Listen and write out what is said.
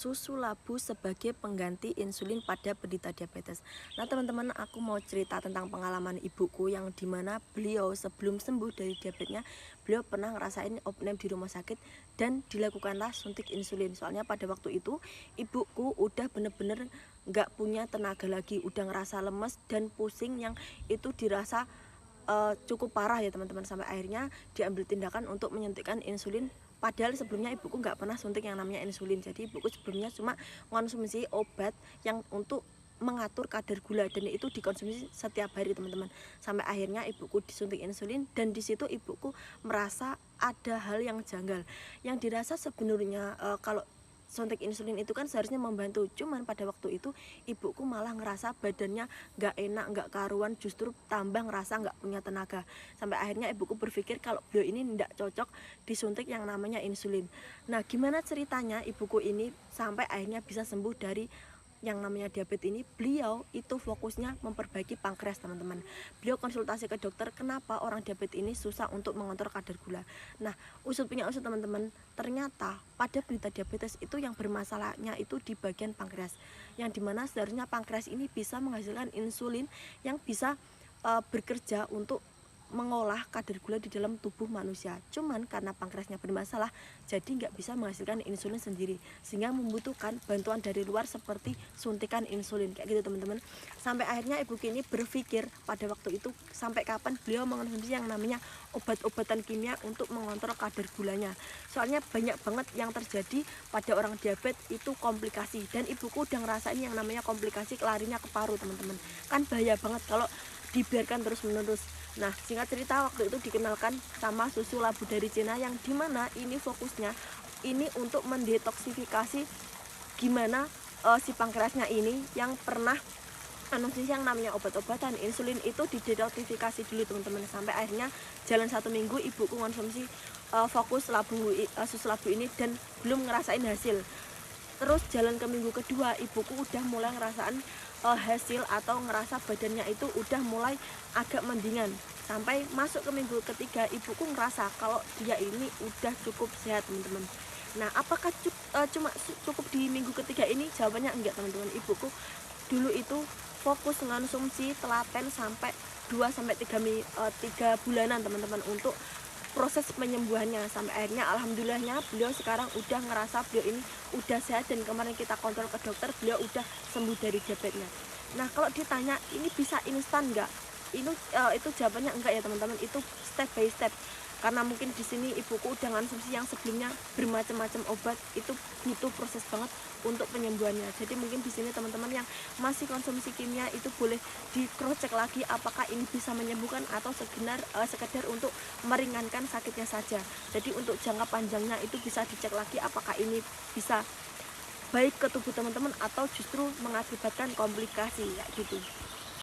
susu labu sebagai pengganti insulin pada penderita diabetes. Nah teman-teman, aku mau cerita tentang pengalaman ibuku yang dimana beliau sebelum sembuh dari diabetesnya, beliau pernah ngerasain opname di rumah sakit dan dilakukanlah suntik insulin. Soalnya pada waktu itu ibuku udah bener-bener nggak punya tenaga lagi, udah ngerasa lemes dan pusing yang itu dirasa cukup parah ya teman-teman, sampai akhirnya diambil tindakan untuk menyuntikkan insulin. Padahal sebelumnya ibuku nggak pernah suntik yang namanya insulin. Jadi ibuku sebelumnya cuma konsumsi obat yang untuk mengatur kadar gula dan itu dikonsumsi setiap hari teman-teman. Sampai akhirnya ibuku disuntik insulin dan di situ ibuku merasa ada hal yang janggal. Yang dirasa sebenarnya kalau suntik insulin itu kan seharusnya membantu, cuman pada waktu itu ibuku malah ngerasa badannya nggak enak, nggak karuan, justru tambah ngerasa nggak punya tenaga. Sampai akhirnya ibuku berpikir kalau beliau ini nggak cocok disuntik yang namanya insulin. Nah gimana ceritanya ibuku ini sampai akhirnya bisa sembuh dari yang namanya diabetes ini? Beliau itu fokusnya memperbaiki pankreas teman-teman. Beliau konsultasi ke dokter kenapa orang diabetes ini susah untuk mengontrol kadar gula. Nah usut punya usut teman-teman, ternyata pada penderita diabetes itu yang bermasalahnya itu di bagian pankreas, yang dimana seharusnya pankreas ini bisa menghasilkan insulin yang bisa bekerja untuk mengolah kadar gula di dalam tubuh manusia. Cuman karena pankreasnya bermasalah, jadi nggak bisa menghasilkan insulin sendiri, sehingga membutuhkan bantuan dari luar seperti suntikan insulin kayak gitu teman-teman. Sampai akhirnya ibu ini berpikir pada waktu itu sampai kapan beliau mengonsumsi yang namanya obat-obatan kimia untuk mengontrol kadar gulanya. Soalnya banyak banget yang terjadi pada orang diabetes itu komplikasi, dan ibuku udah ngerasain yang namanya komplikasi larinya ke paru teman-teman. Kan bahaya banget kalau dibiarkan terus-menerus. Nah singkat cerita, waktu itu dikenalkan sama susu labu dari Cina yang dimana ini fokusnya ini untuk mendetoksifikasi gimana si pankreasnya ini yang pernah konsumsi yang namanya obat-obatan insulin itu didetoksifikasi dulu teman-teman. Sampai akhirnya jalan 1 minggu ibuku konsumsi fokus susu labu ini dan belum ngerasain hasil. Terus jalan ke minggu kedua ibuku udah mulai ngerasain hasil atau ngerasa badannya itu udah mulai agak mendingan. Sampai masuk ke minggu ketiga ibuku ngerasa kalau dia ini udah cukup sehat teman-teman. Nah apakah cuma cukup di minggu ketiga ini? Jawabannya enggak teman-teman. Ibuku dulu itu fokus mengonsumsi telaten sampai 2-3 bulanan teman-teman untuk proses penyembuhannya. Sampai akhirnya alhamdulillahnya beliau sekarang udah ngerasa beliau ini udah sehat, dan kemarin kita kontrol ke dokter beliau udah sembuh dari diabetesnya. Nah kalau ditanya ini bisa instan nggak, itu jawabannya enggak ya teman-teman, itu step by step. Karena mungkin di sini ibuku udah konsumsi yang sebelumnya bermacam-macam obat, itu butuh proses banget untuk penyembuhannya. Jadi mungkin di sini teman-teman yang masih konsumsi kimia itu boleh di cross check lagi apakah ini bisa menyembuhkan atau sekedar untuk meringankan sakitnya saja. Jadi untuk jangka panjangnya itu bisa dicek lagi apakah ini bisa baik ke tubuh teman-teman atau justru mengakibatkan komplikasi kayak gitu.